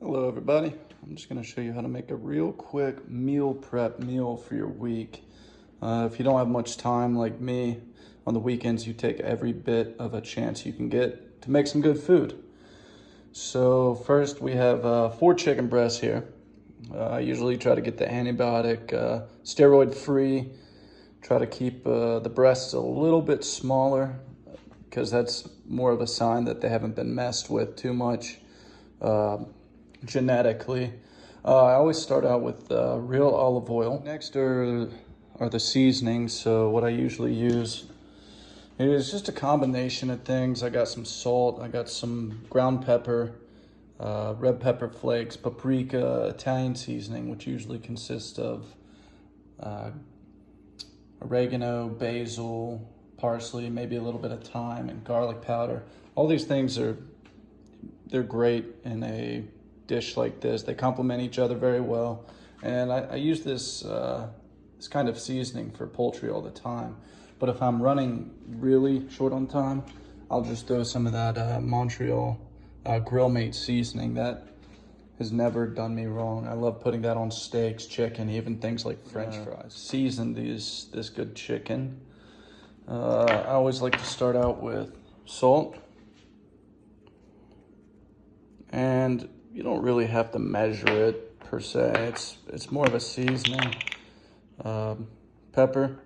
Hello everybody. I'm just going to show you how to make a real quick meal prep meal for your week. If you don't have much time like me, on the weekends you take every bit of a chance you can get to make some good food. So first we have 4 chicken breasts here. I usually try to get the antibiotic, steroid free. Try to keep the breasts a little bit smaller because that's more of a sign that they haven't been messed with too much. Genetically. I always start out with real olive oil. Next are the seasonings. So what I usually use is just a combination of things. I got some salt, I got some ground pepper, red pepper flakes, paprika, Italian seasoning, which usually consists of oregano, basil, parsley, maybe a little bit of thyme, and garlic powder. All these things they're great in a dish like this. They complement each other very well, and I use this kind of seasoning for poultry all the time. But if I'm running really short on time, I'll just throw some of that Montreal Grill Mate seasoning. That has never done me wrong. I love putting that on steaks, chicken, even things like French fries. Season this good chicken. I always like to start out with salt. And you don't really have to measure it per se. It's more of a seasoning. Pepper.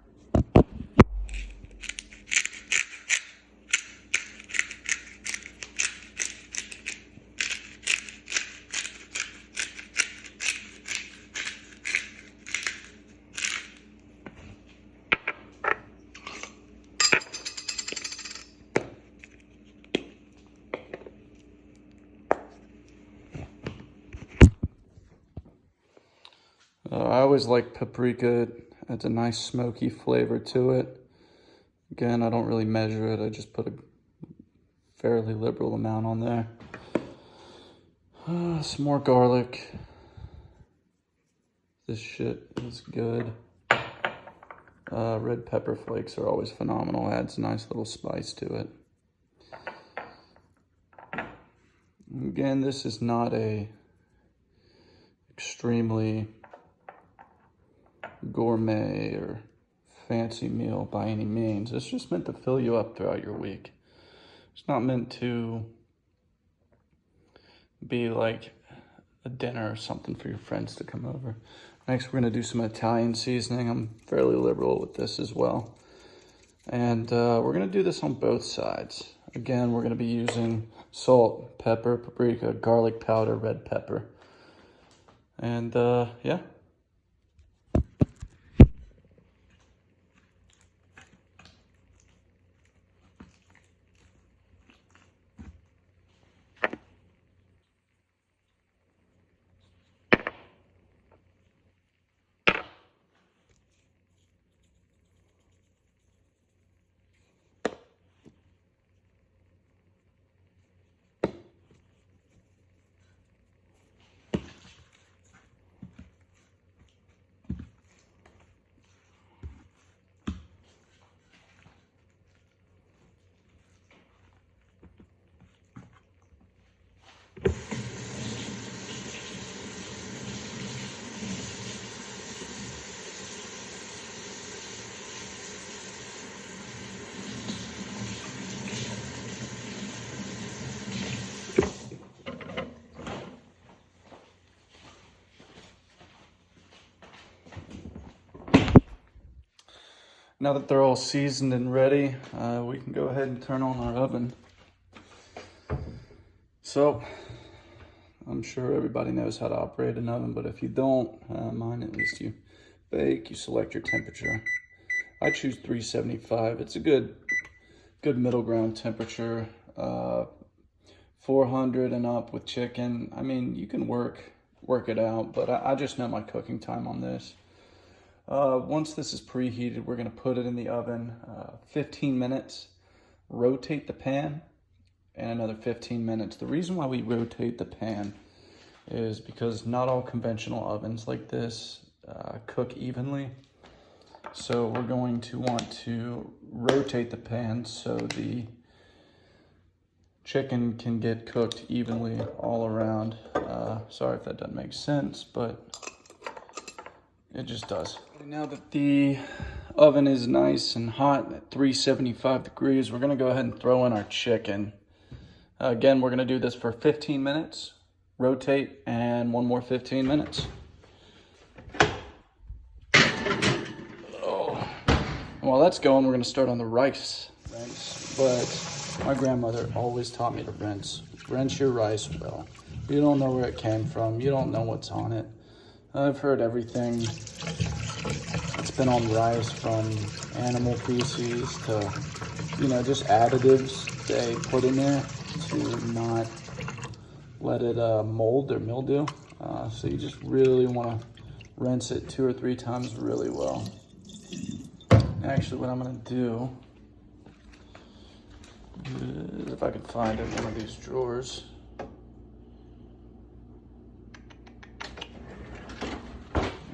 I always like paprika. It adds a nice smoky flavor to it. Again, I don't really measure it. I just put a fairly liberal amount on there. Some more garlic. This shit is good. Red pepper flakes are always phenomenal. Adds a nice little spice to it. Again, this is not a extremely gourmet or fancy meal by any means. It's just meant to fill you up throughout your week. It's not meant to be like a dinner or something for your friends to come over. Next, we're going to do some Italian seasoning. I'm fairly liberal with this as well. And we're going to do this on both sides. Again, we're going to be using salt, pepper, paprika, garlic powder, red pepper. And yeah. Now that they're all seasoned and ready, we can go ahead and turn on our oven. So, I'm sure everybody knows how to operate an oven, but if you don't, mine at least, you bake, you select your temperature. I choose 375. It's a good middle ground temperature. 400 and up with chicken. I mean, you can work it out, but I just know my cooking time on this. Once this is preheated, we're going to put it in the oven 15 minutes, rotate the pan, and another 15 minutes. The reason why we rotate the pan is because not all conventional ovens like this cook evenly. So we're going to want to rotate the pan so the chicken can get cooked evenly all around. Sorry if that doesn't make sense, but it just does. Now that the oven is nice and hot at 375 degrees, we're gonna go ahead and throw in our chicken. Again, we're gonna do this for 15 minutes, rotate, and one more 15 minutes. Oh. While that's going, we're gonna start on the rice. But my grandmother always taught me to rinse your rice well. You don't know where it came from. You don't know what's on it. I've heard everything. It's been on rice, from animal feces to, just additives they put in there to not let it mold or mildew. So you just really want to rinse it 2 or 3 times really well. Actually, what I'm going to do is, if I can find it in one of these drawers,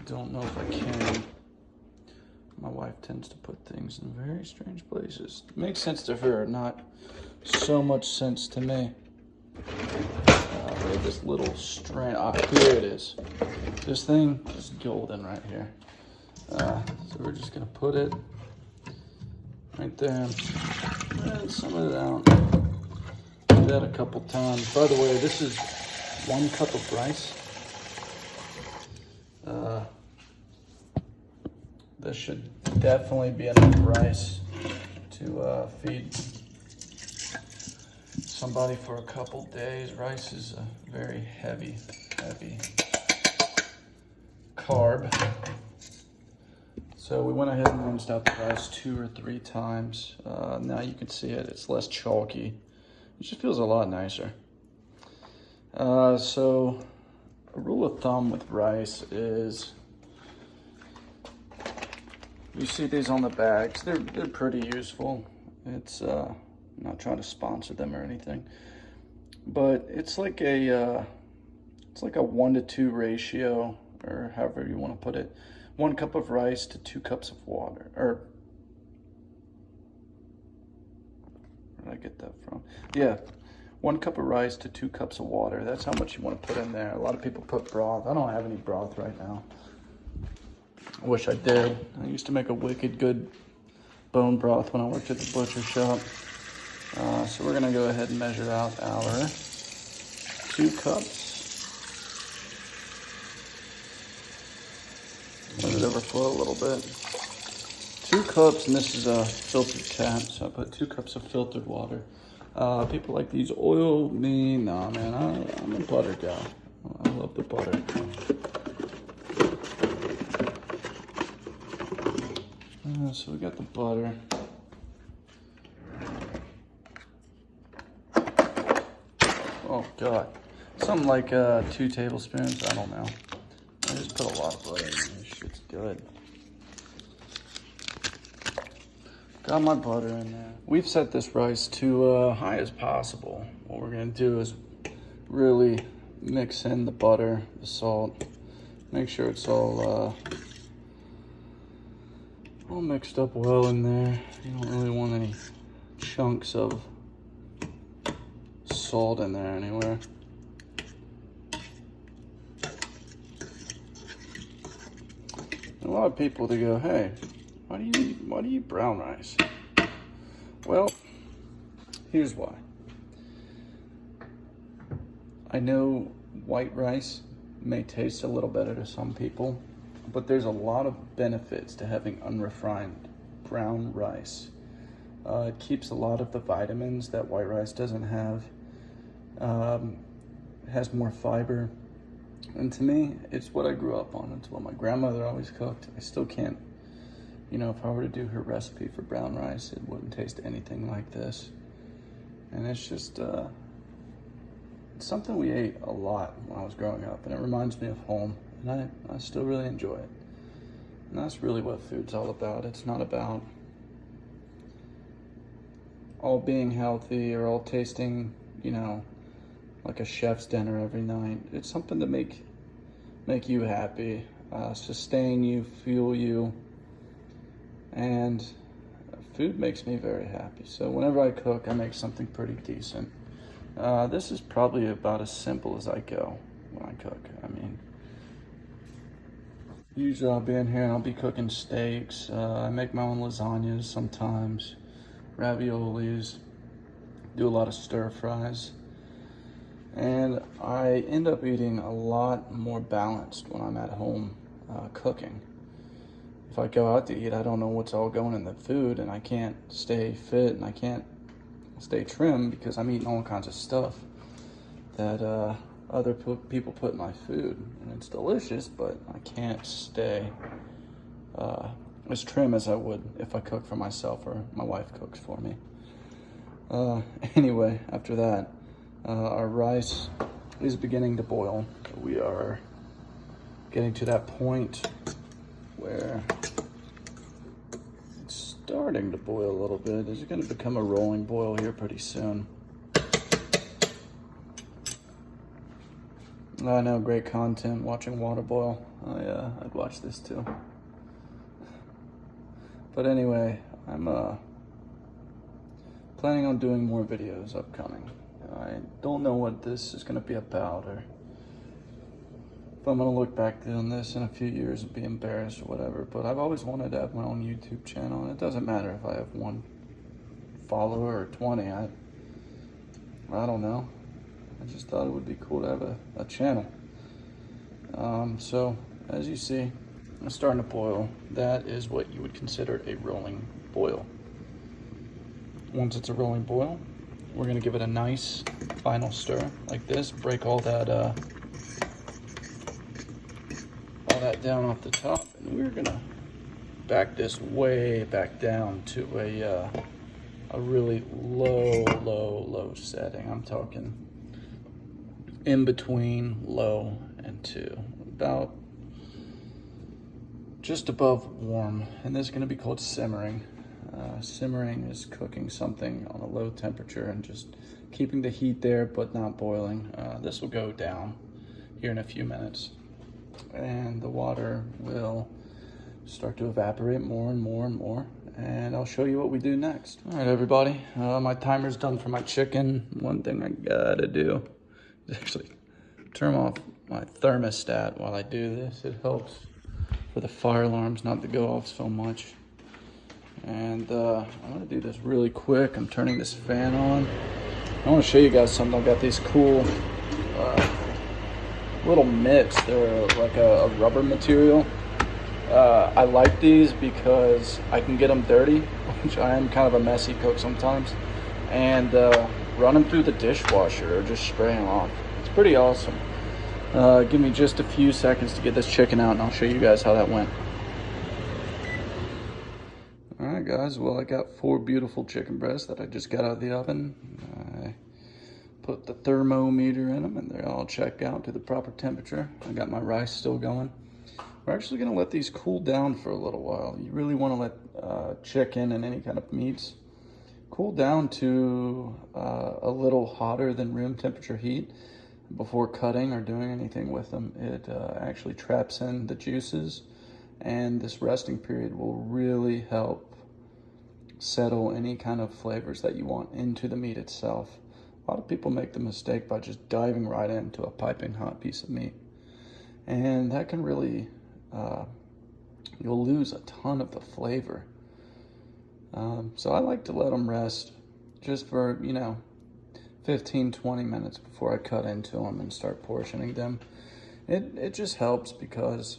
don't know if I can. My wife tends to put things in very strange places. It makes sense to her, not so much sense to me. This little strand, here it is. This thing is golden right here. So we're just gonna put it right there, and some of it out. Do that a couple times. By the way, this is 1 cup of rice. This should definitely be enough rice to feed somebody for a couple days. Rice is a very heavy carb. So we went ahead and rinsed out the rice 2 or 3 times. Now you can see it's less chalky. It just feels a lot nicer. So a rule of thumb with rice is, you see these on the bags, they're pretty useful. It's I'm not trying to sponsor them or anything, but it's like a 1-to-2 ratio, or however you want to put it. 1 cup of rice to 2 cups of water. Or where did I get that from? Yeah, 1 cup of rice to 2 cups of water. That's how much you want to put in there. A lot of people put broth. I don't have any broth right now. I wish I did. I used to make a wicked good bone broth when I worked at the butcher shop. So we're gonna go ahead and measure out our 2 cups. Let it overflow a little bit. 2 cups, and this is a filtered tap, so I put 2 cups of filtered water. People like these oil, me, nah man, I'm a butter guy. I love the butter. So we got the butter. Oh God, something like 2 tablespoons, I don't know. I just put a lot of butter in there, this shit's good. Got my butter in there. We've set this rice to high as possible. What we're gonna do is really mix in the butter, the salt, make sure it's all mixed up well in there. You don't really want any chunks of salt in there anywhere. A lot of people, they go, hey, why do you eat brown rice? Well, here's why. I know white rice may taste a little better to some people, but there's a lot of benefits to having unrefined brown rice. It keeps a lot of the vitamins that white rice doesn't have. It has more fiber. And to me, it's what I grew up on. It's what my grandmother always cooked. I still can't, if I were to do her recipe for brown rice, it wouldn't taste anything like this. And it's just, it's something we ate a lot when I was growing up, and it reminds me of home, and I still really enjoy it. And that's really what food's all about. It's not about all being healthy or all tasting, like a chef's dinner every night. It's something to make you happy, sustain you, fuel you, and food makes me very happy. So whenever I cook, I make something pretty decent. This is probably about as simple as I go when I cook. I mean, usually I'll be in here and I'll be cooking steaks. I make my own lasagnas sometimes, raviolis, do a lot of stir fries. And I end up eating a lot more balanced when I'm at home cooking. If I go out to eat, I don't know what's all going in the food, and I can't stay fit and I can't stay trim because I'm eating all kinds of stuff that other people put in my food. And it's delicious, but I can't stay as trim as I would if I cook for myself or my wife cooks for me. Anyway, after that, our rice is beginning to boil. We are getting to that point where it's starting to boil a little bit. It's going to become a rolling boil here pretty soon. I know, great content watching water boil. I'd watch this too. But anyway, I'm planning on doing more videos upcoming. I don't know what this is going to be about, or if I'm going to look back on this in a few years and be embarrassed or whatever, but I've always wanted to have my own YouTube channel, and it doesn't matter if I have 1 follower or 20. I don't know. I just thought it would be cool to have a channel. So, as you see, it's starting to boil. That is what you would consider a rolling boil. Once it's a rolling boil, we're gonna give it a nice final stir like this, break all that down off the top, and we're gonna back this way back down to a really low setting. I'm talking in between low and 2, about just above warm, and this is going to be called simmering. Simmering is cooking something on a low temperature and just keeping the heat there but not boiling. This will go down here in a few minutes, and the water will start to evaporate more and more and more, and I'll show you what we do next. All right, everybody, my timer's done for my chicken. One thing I gotta do is actually turn off my thermostat while I do this. It helps for the fire alarms not to go off so much. And I'm gonna do this really quick. I'm turning this fan on. I wanna show you guys something. I've got these cool little mitts. They're like a rubber material. I like these because I can get them dirty, which I am kind of a messy cook sometimes, and run them through the dishwasher or just spray them off. It's pretty awesome. Give me just a few seconds to get this chicken out, and I'll show you guys how that went. All right, guys, well, I got 4 beautiful chicken breasts that I just got out of the oven. I put the thermometer in them, and they're all checked out to the proper temperature. I got my rice still going. We're actually gonna let these cool down for a little while. You really wanna let chicken and any kind of meats cool down to a little hotter than room temperature heat before cutting or doing anything with them. It actually traps in the juices, and this resting period will really help settle any kind of flavors that you want into the meat itself. A lot of people make the mistake by just diving right into a piping hot piece of meat, and that can really you'll lose a ton of the flavor. So I like to let them rest just for 15-20 minutes before I cut into them and start portioning them. It just helps because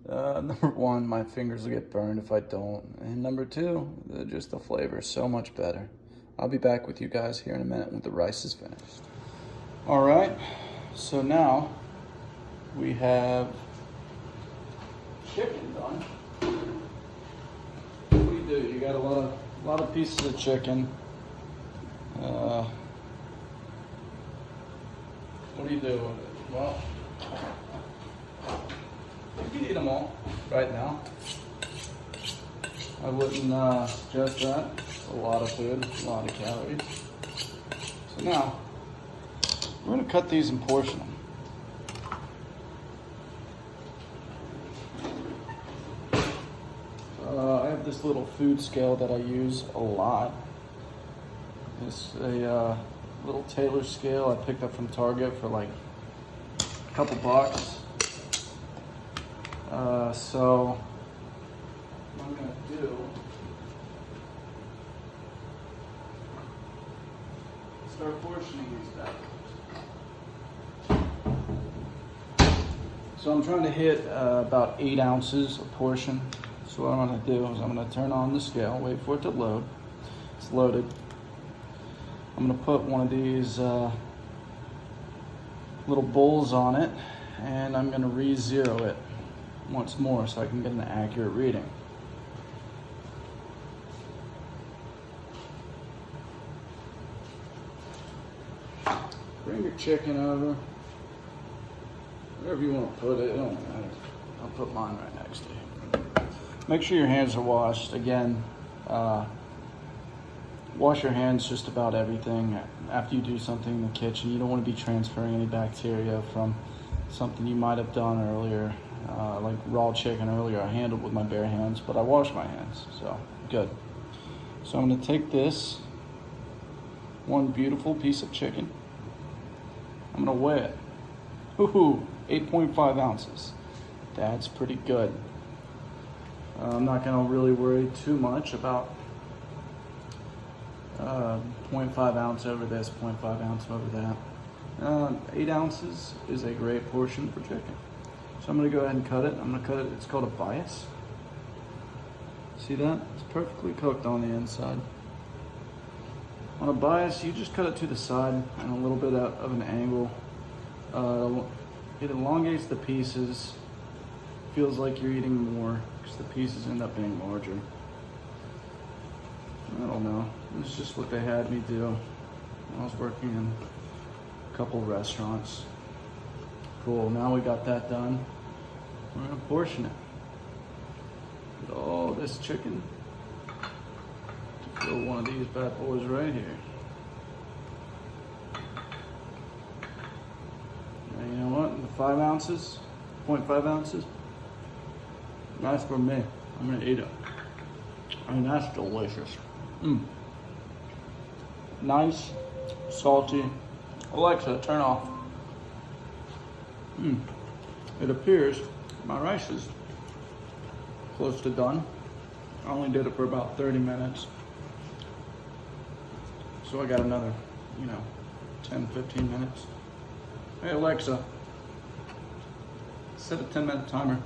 number 1, my fingers will get burned if I don't, and number 2, just the flavor is so much better. I'll be back with you guys here in a minute when the rice is finished. All right, so now we have chicken done. What do you do? You got a lot of pieces of chicken. What do you do with it? Well, you can eat them all right now. I wouldn't suggest that. It's a lot of food, a lot of calories. So now, we're gonna cut these and portion them. I have this little food scale that I use a lot. It's a little Taylor scale I picked up from Target for like a couple bucks. So what I'm gonna do, start portioning these bad boys. So I'm trying to hit about 8 ounces a portion. So what I'm gonna do is I'm gonna turn on the scale, wait for it to load. It's loaded. I'm gonna put one of these little bowls on it, and I'm gonna re-zero it once more so I can get an accurate reading. Bring your chicken over. Wherever you want to put it, it don't matter. I'll put mine right next to you. Make sure your hands are washed. Again, wash your hands just about everything after you do something in the kitchen. You don't want to be transferring any bacteria from something you might have done earlier. Like raw chicken earlier, I handled with my bare hands, but I washed my hands, so good. So I'm gonna take this one beautiful piece of chicken. I'm gonna weigh it. Woohoo, 8.5 ounces. That's pretty good. I'm not gonna really worry too much about 0.5 ounce over this, 0.5 ounce over that. 8 ounces is a great portion for chicken. So I'm gonna go ahead and cut it. I'm gonna cut it, it's called a bias. See that? It's perfectly cooked on the inside. On a bias, you just cut it to the side and a little bit out of an angle. It elongates the pieces. Feels like you're eating more because the pieces end up being larger. I don't know. It's just what they had me do when I was working in a couple restaurants. Cool, now we got that done. We're gonna portion it. Get all this chicken to fill one of these bad boys right here. And you know what? The 5 ounces, 0.5 ounces, nice for me. I'm gonna eat it. I mean, that's delicious. Nice, salty. Alexa, turn off. It appears my rice is close to done. I only did it for about 30 minutes. So I got another, 10, 15 minutes. Hey Alexa, set a 10-minute timer.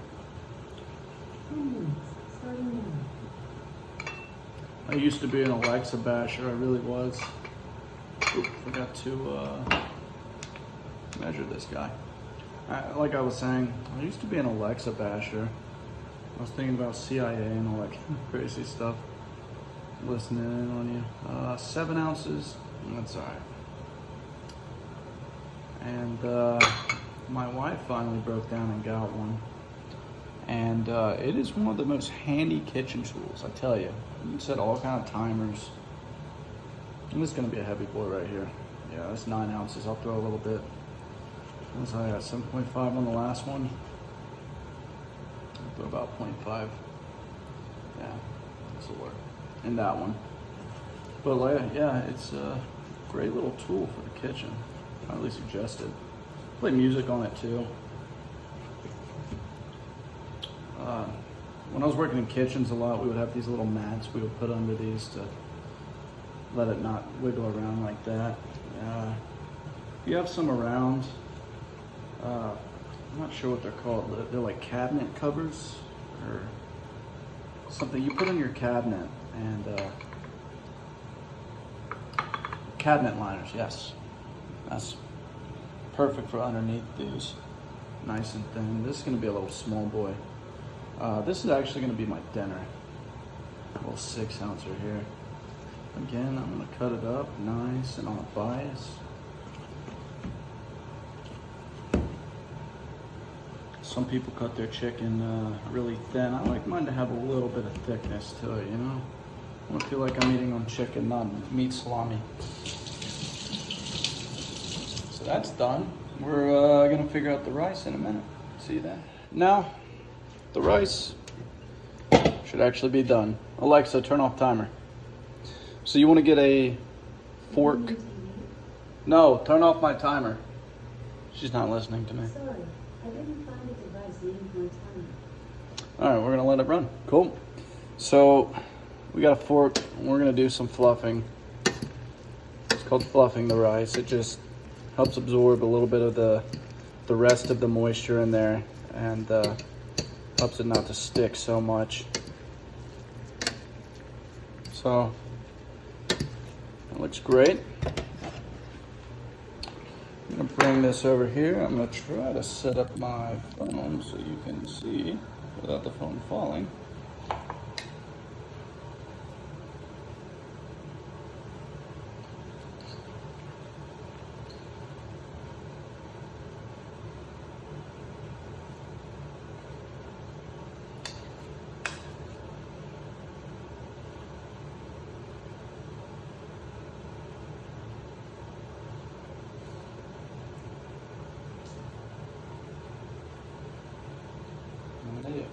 I used to be an Alexa basher, I really was. Oop, forgot to measure this guy. Like I was saying, I used to be an Alexa basher. I was thinking about CIA and all that crazy stuff. Listening in on you. 7 ounces, that's all right. And my wife finally broke down and got one. And it is one of the most handy kitchen tools, I tell you. You can set all kind of timers. And this is gonna be a heavy boy right here. Yeah, that's 9 ounces. I'll throw a little bit. What was I at? 7.5 on the last one. I'll throw about 0.5. Yeah, this will work. And that one. But yeah, it's a great little tool for the kitchen. Highly suggested. Play music on it too. When I was working in kitchens a lot, we would have these little mats we would put under these to let it not wiggle around like that. If you have some around, I'm not sure what they're called. They're like cabinet covers or something you put in your cabinet, and cabinet liners, yes. That's perfect for underneath these. Nice and thin. This is gonna be a little small boy. This is actually gonna be my dinner. A little 6 ouncer here. Again, I'm gonna cut it up nice and on a bias. Some people cut their chicken really thin. I like mine to have a little bit of thickness to it, you know? I want to feel like I'm eating on chicken, not meat salami. So that's done. We're gonna figure out the rice in a minute. See that? Now, the rice should actually be done. Alexa, turn off timer. So you want to get a fork No, turn off my timer. She's not listening to me. Sorry, I didn't find the device named my timer. All right, we're gonna let it run. Cool. So we got a fork. We're gonna do some fluffing. It's called fluffing the rice. It just helps absorb a little bit of the rest of the moisture in there, and helps it not to stick so much. So it looks great. I'm gonna bring this over here. I'm gonna try to set up my phone so you can see without the phone falling. There.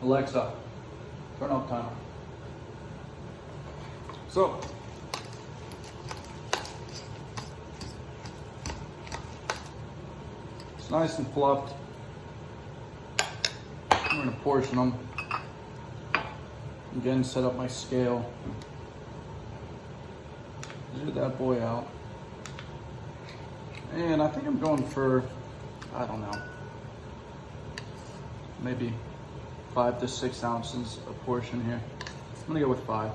Alexa, turn off timer. So, it's nice and fluffed. I'm going to portion them. Again, set up my scale. Zero that boy out. And I think I'm going for, I don't know, maybe 5 to 6 ounces a portion here. I'm gonna go with 5.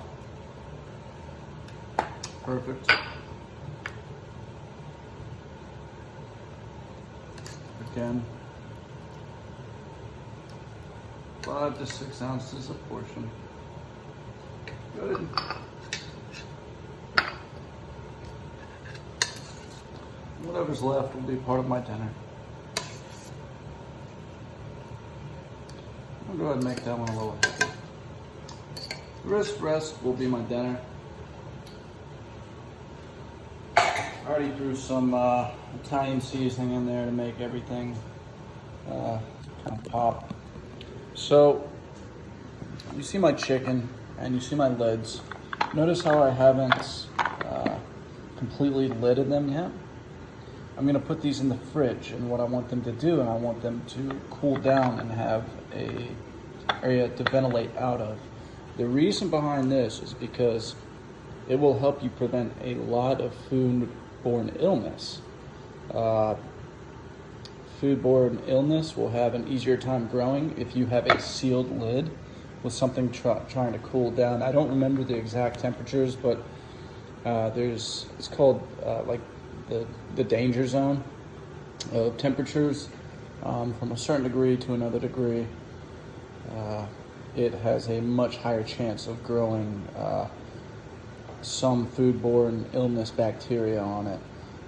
Perfect. Again, 5 to 6 ounces a portion. Good. Whatever's left will be part of my dinner. I'll go ahead and make that one a little heavy. The rest will be my dinner. I already threw some Italian seasoning in there to make everything kind of pop. So you see my chicken and you see my lids. Notice how I haven't completely lidded them yet. I'm gonna put these in the fridge, and what I want them to do, and I want them to cool down and have a area to ventilate out of. The reason behind this is because it will help you prevent a lot of foodborne illness. Foodborne illness will have an easier time growing if you have a sealed lid with something trying to cool down. I don't remember the exact temperatures, but it's called like the danger zone of temperatures. From a certain degree to another degree, it has a much higher chance of growing some foodborne illness bacteria on it.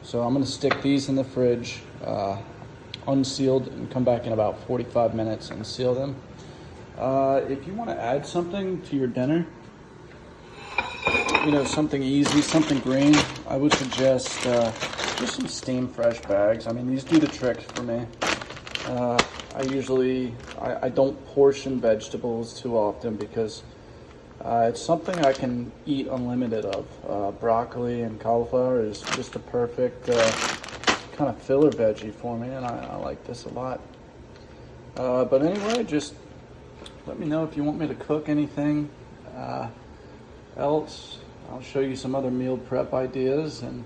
So I'm going to stick these in the fridge unsealed and come back in about 45 minutes and seal them. If you want to add something to your dinner, you know, something easy, something green, I would suggest just some steamed fresh bags. I mean, these do the trick for me. I don't portion vegetables too often because it's something I can eat unlimited of. Broccoli and cauliflower is just a perfect kind of filler veggie for me, and I like this a lot. But anyway, just let me know if you want me to cook anything else. I'll show you some other meal prep ideas and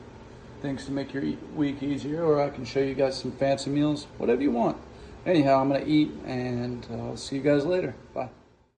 things to make your week easier, or I can show you guys some fancy meals, whatever you want. Anyhow, I'm gonna eat, and I'll see you guys later. Bye.